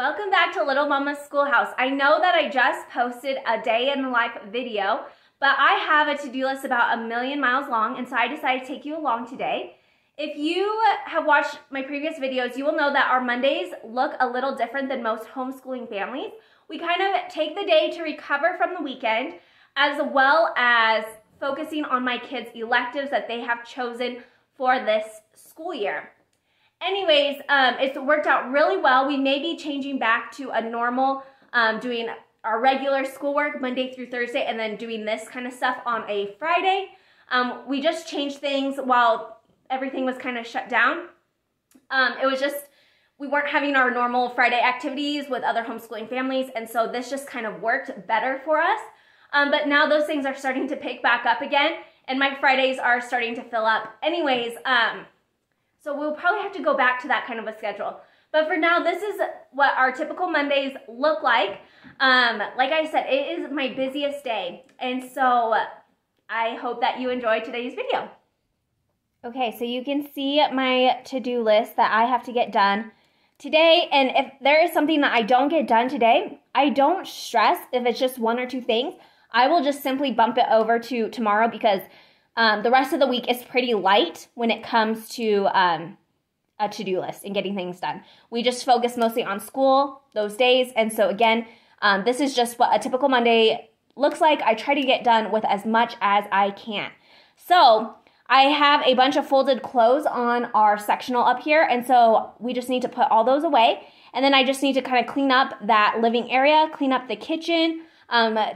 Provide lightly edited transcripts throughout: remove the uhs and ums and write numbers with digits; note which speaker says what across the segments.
Speaker 1: Welcome back to Little Mama's Schoolhouse. I know that I just posted a day in the life video, but I have a to-do list about 1,000,000 miles long, and so I decided to take you along today. If you have watched my previous videos, you will know that our Mondays look a little different than most homeschooling families. We kind of take the day to recover from the weekend, as well as focusing on my kids' electives that they have chosen for this school year. Anyways, it's worked out really well. We may be changing back to a normal, doing our regular schoolwork Monday through Thursday and then doing this kind of stuff on a Friday. We just changed things while everything was kind of shut down. It was just, we weren't having our normal Friday activities with other homeschooling families, and so this just kind of worked better for us. But now those things are starting to pick back up again, and my Fridays are starting to fill up. Anyways, so we'll probably have to go back to that kind of a schedule. But for now, this is what our typical Mondays look like. Like I said, it is my busiest day. And so I hope that you enjoyed today's video. Okay, so you can see my to-do list that I have to get done today. And if there is something that I don't get done today, I don't stress if it's just one or two things. I will just simply bump it over to tomorrow because the rest of the week is pretty light when it comes to a to-do list and getting things done. We just focus mostly on school those days. And so again, this is just what a typical Monday looks like. I try to get done with as much as I can. So I have a bunch of folded clothes on our sectional up here. And so we just need to put all those away. And then I just need to kind of clean up that living area, clean up the kitchen.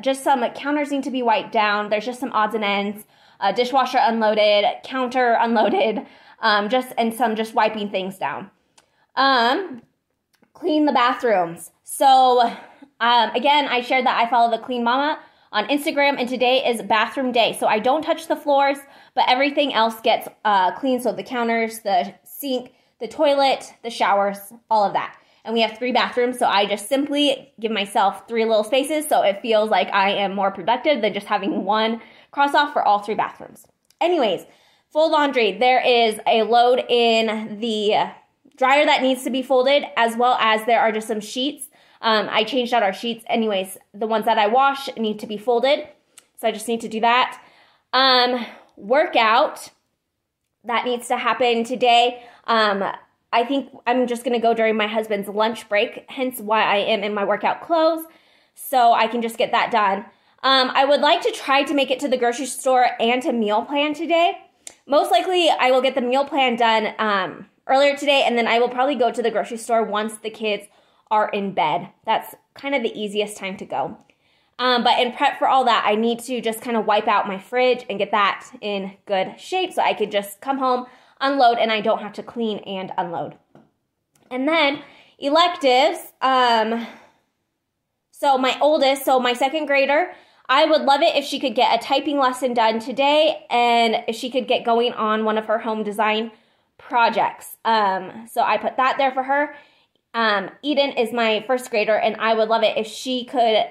Speaker 1: Just some counters need to be wiped down. There's just some odds and ends. Dishwasher unloaded, counter unloaded, just wiping things down. Clean the bathrooms. So, again, I shared that I follow the Clean Mama on Instagram, and today is bathroom day. So I don't touch the floors, but everything else gets clean. So the counters, the sink, the toilet, the showers, all of that. And we have 3 bathrooms, so I just simply give myself 3 little spaces so it feels like I am more productive than just having one cross off for all 3 bathrooms. Anyways, fold laundry. There is a load in the dryer that needs to be folded, as well as there are just some sheets. I changed out our sheets. Anyways, the ones that I wash need to be folded, so I just need to do that. Workout that needs to happen today. I think I'm just going to go during my husband's lunch break, hence why I am in my workout clothes, so I can just get that done. I would like to try to make it to the grocery store and to meal plan today. Most likely, I will get the meal plan done earlier today, and then I will probably go to the grocery store once the kids are in bed. That's kind of the easiest time to go. But in prep for all that, I need to just kind of wipe out my fridge and get that in good shape so I could just come home, unload, and I don't have to clean and unload. And then electives. So my oldest, my second grader, I would love it if she could get a typing lesson done today and if she could get going on one of her home design projects. So I put that there for her. Eden is my first grader, and I would love it if she could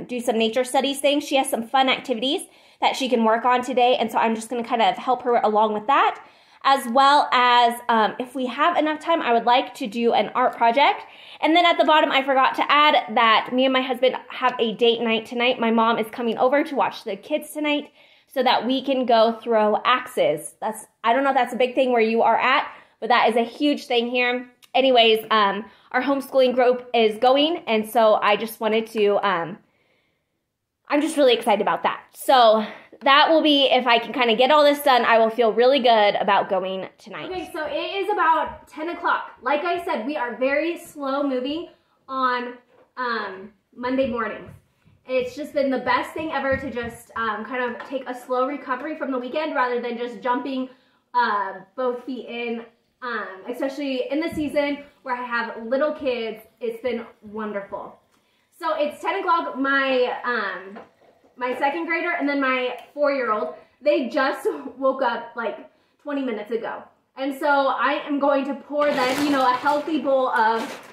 Speaker 1: do some nature studies things. She has some fun activities that she can work on today, and so I'm just going to kind of help her along with that. As well as if we have enough time, I would like to do an art project. And then at the bottom, I forgot to add that me and my husband have a date night tonight. My mom is coming over to watch the kids tonight so that we can go throw axes. I don't know if that's a big thing where you are at, but that is a huge thing here. Anyways, our homeschooling group is going, and so I just wanted to, I'm just really excited about that. So that will be, if I can kind of get all this done, I will feel really good about going tonight. Okay, so it is about 10 o'clock. Like I said, we are very slow moving on Monday mornings. It's just been the best thing ever to just kind of take a slow recovery from the weekend rather than just jumping both feet in, especially in the season where I have little kids. It's been wonderful. So it's 10 o'clock, my second grader and then my 4-year-old, they just woke up like 20 minutes ago. And so I am going to pour them, a healthy bowl of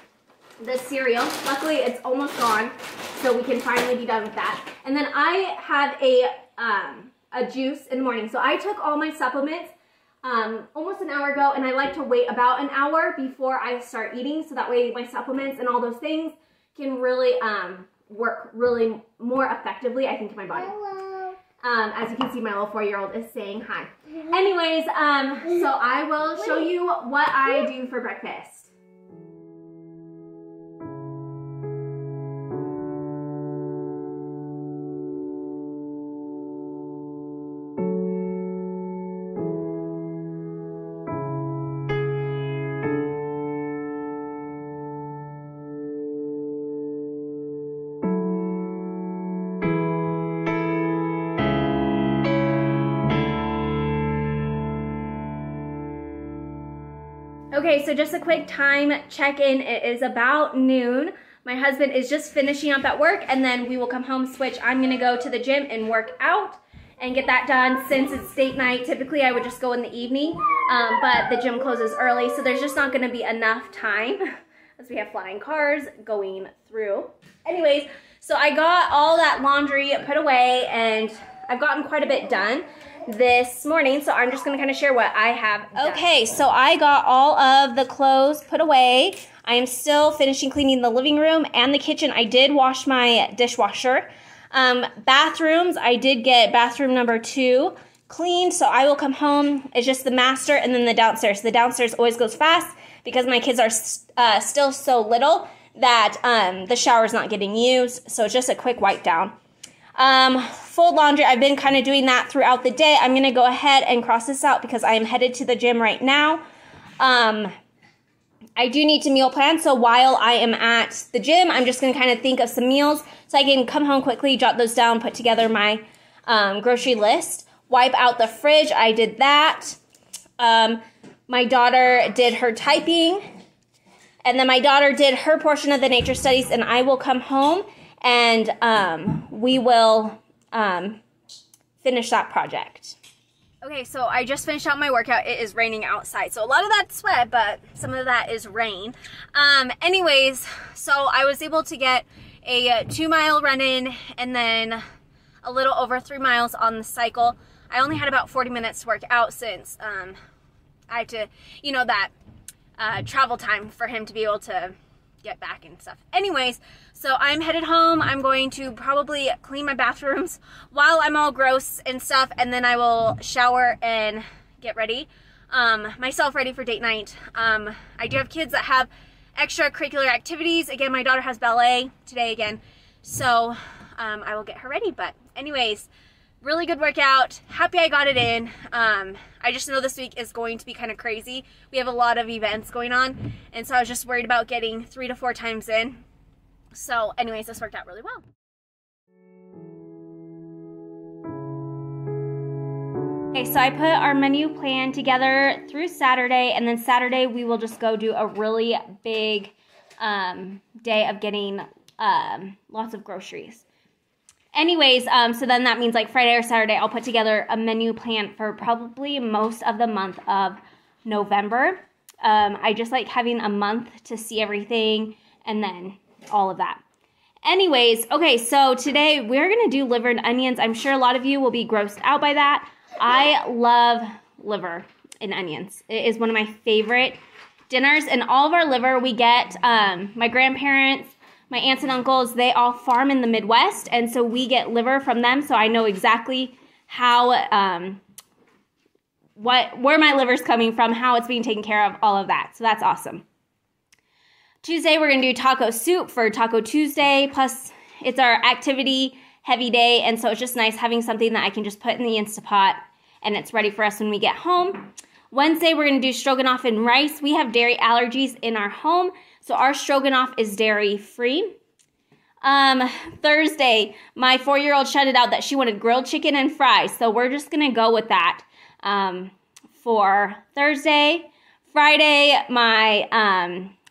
Speaker 1: the cereal. Luckily, it's almost gone, so we can finally be done with that. And then I have a juice in the morning. So I took all my supplements almost an hour ago, and I like to wait about an hour before I start eating, so that way my supplements and all those things can really work really more effectively, I think, to my body.
Speaker 2: Hello.
Speaker 1: As you can see, my little 4-year-old is saying hi. Anyways, so I will show you what I do for breakfast. Okay, so just a quick time check-in. It is about noon. My husband is just finishing up at work, and then we will come home, switch. I'm gonna go to the gym and work out and get that done. Since it's date night, typically I would just go in the evening, but the gym closes early, so there's just not gonna be enough time as we have flying cars going through. Anyways, so I got all that laundry put away, and I've gotten quite a bit done this morning, so I'm just gonna kind of share what I have done. Okay, so I got all of the clothes put away. I am still finishing cleaning the living room and the kitchen. I did wash my dishwasher. Bathrooms, I did get bathroom number 2 cleaned, so I will come home. It's just the master and then the downstairs. The downstairs always goes fast because my kids are still so little that the shower's not getting used, so it's just a quick wipe down. Fold laundry, I've been kind of doing that throughout the day. I'm going to go ahead and cross this out because I am headed to the gym right now. I do need to meal plan, so while I am at the gym, I'm just going to kind of think of some meals so I can come home quickly, jot those down, put together my grocery list. Wipe out the fridge, I did that. My daughter did her typing, and then my daughter did her portion of the nature studies, and I will come home and we will finish that project. Okay, so I just finished out my workout. It is raining outside, so a lot of that's sweat, but some of that is rain. Anyways, so I was able to get a 2-mile run in and then a little over 3 miles on the cycle. I only had about 40 minutes to work out since I had to, you know, that travel time for him to be able to get back and stuff. Anyways, so I'm headed home. I'm going to probably clean my bathrooms while I'm all gross and stuff, and then I will shower and get ready, myself ready for date night. I do have kids that have extracurricular activities. Again, my daughter has ballet today again, so I will get her ready. But anyways, really good workout. Happy I got it in. I just know this week is going to be kind of crazy. We have a lot of events going on, and so I was just worried about getting 3 to 4 times in. So anyways, this worked out really well. Okay, so I put our menu plan together through Saturday, and then Saturday we will just go do a really big day of getting lots of groceries. Anyways, so then that means like Friday or Saturday, I'll put together a menu plan for probably most of the month of November. I just like having a month to see everything and then all of that. Anyways, okay, so today we're going to do liver and onions. I'm sure a lot of you will be grossed out by that. I love liver and onions. It is one of my favorite dinners, and all of our liver we get, my grandparents, my aunts and uncles, they all farm in the Midwest, and so we get liver from them, so I know exactly how, where my liver's coming from, how it's being taken care of, all of that. So that's awesome. Tuesday, we're going to do taco soup for Taco Tuesday, plus it's our activity heavy day, and so it's just nice having something that I can just put in the Instapot, and it's ready for us when we get home. Wednesday, we're going to do stroganoff and rice. We have dairy allergies in our home, so our stroganoff is dairy-free. Thursday, my 4-year-old shouted out that she wanted grilled chicken and fries, so we're just going to go with that for Thursday. Friday, my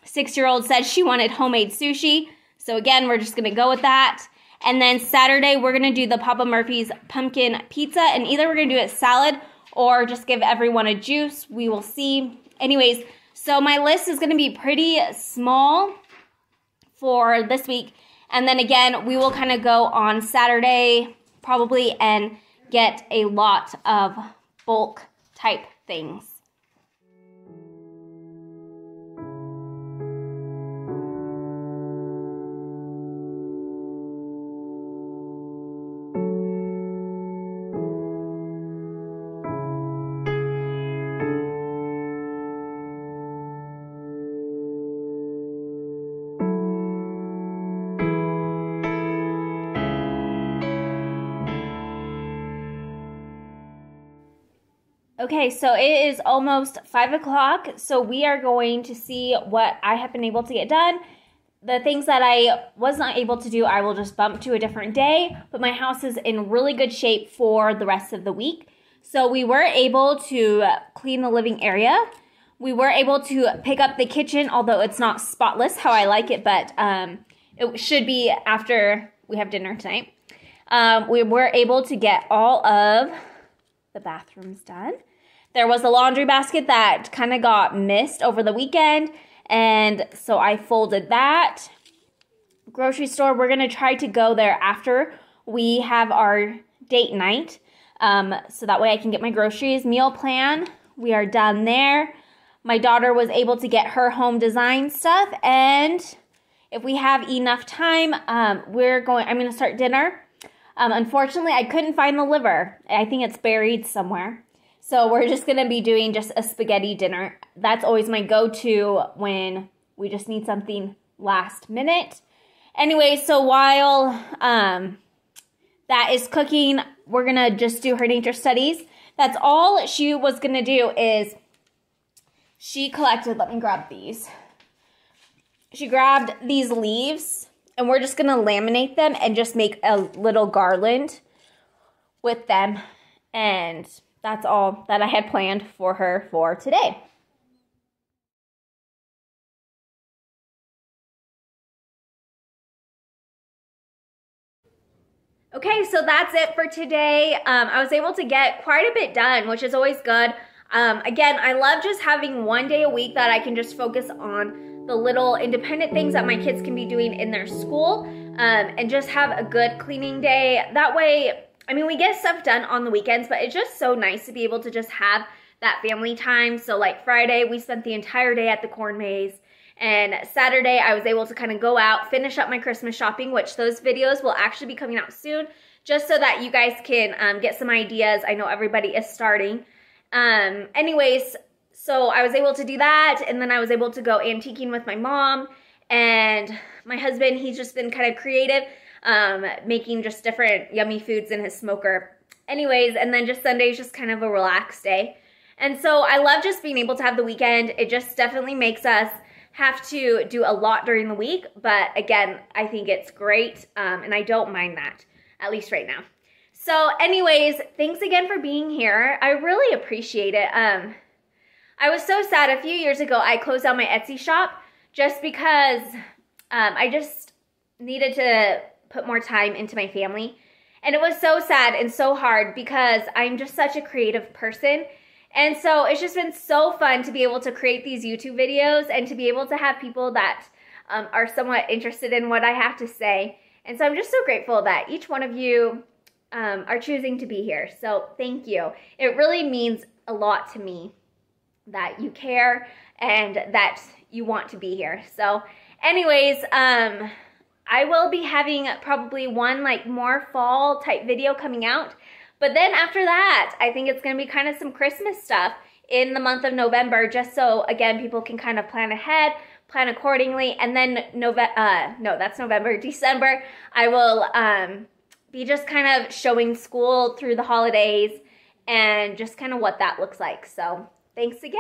Speaker 1: 6-year-old said she wanted homemade sushi, so again, we're just going to go with that. And then Saturday, we're going to do the Papa Murphy's pumpkin pizza, and either we're going to do it salad or just give everyone a juice. We will see. Anyways, so my list is going to be pretty small for this week. And then again, we will kind of go on Saturday probably and get a lot of bulk type things. Okay, so it is almost 5 o'clock, so we are going to see what I have been able to get done. The things that I was not able to do, I will just bump to a different day, but my house is in really good shape for the rest of the week. So we were able to clean the living area. We were able to pick up the kitchen, although it's not spotless how I like it, but it should be after we have dinner tonight. We were able to get all of the bathrooms done. There was a laundry basket that kind of got missed over the weekend, and so I folded that. Grocery store, we're going to try to go there after we have our date night, so that way I can get my groceries. Meal plan, we are done there. My daughter was able to get her home design stuff, and if we have enough time, I'm going to start dinner. Unfortunately, I couldn't find the liver. I think it's buried somewhere. So we're just going to be doing just a spaghetti dinner. That's always my go-to when we just need something last minute. Anyway, so while that is cooking, we're going to just do her nature studies. That's all she was going to do is she collected, let me grab these. She grabbed these leaves, and we're just going to laminate them and just make a little garland with them. And that's all that I had planned for her for today. Okay, so that's it for today. I was able to get quite a bit done, which is always good. Again, I love just having one day a week that I can just focus on the little independent things that my kids can be doing in their school, and just have a good cleaning day. That way, I mean, we get stuff done on the weekends, but it's just so nice to be able to just have that family time. So like Friday, we spent the entire day at the corn maze. And Saturday, I was able to kind of go out, finish up my Christmas shopping, which those videos will actually be coming out soon, just so that you guys can get some ideas. I know everybody is starting. Anyways, so I was able to do that, and then I was able to go antiquing with my mom, and my husband, he's just been kind of creative, making just different yummy foods in his smoker. Anyways, and then just Sunday's just kind of a relaxed day. And so I love just being able to have the weekend. It just definitely makes us have to do a lot during the week, but again, I think it's great, and I don't mind that, at least right now. So anyways, thanks again for being here. I really appreciate it. I was so sad a few years ago I closed down my Etsy shop just because I just needed to put more time into my family. And it was so sad and so hard because I'm just such a creative person. And so it's just been so fun to be able to create these YouTube videos and to be able to have people that are somewhat interested in what I have to say. And so I'm just so grateful that each one of you are choosing to be here. So thank you. It really means a lot to me that you care and that you want to be here. So anyways, I will be having probably one like more fall type video coming out. But then after that, I think it's going to be kind of some Christmas stuff in the month of November, just so, again, people can kind of plan ahead, plan accordingly. And then December, I will be just kind of showing school through the holidays and just kind of what that looks like. So thanks again.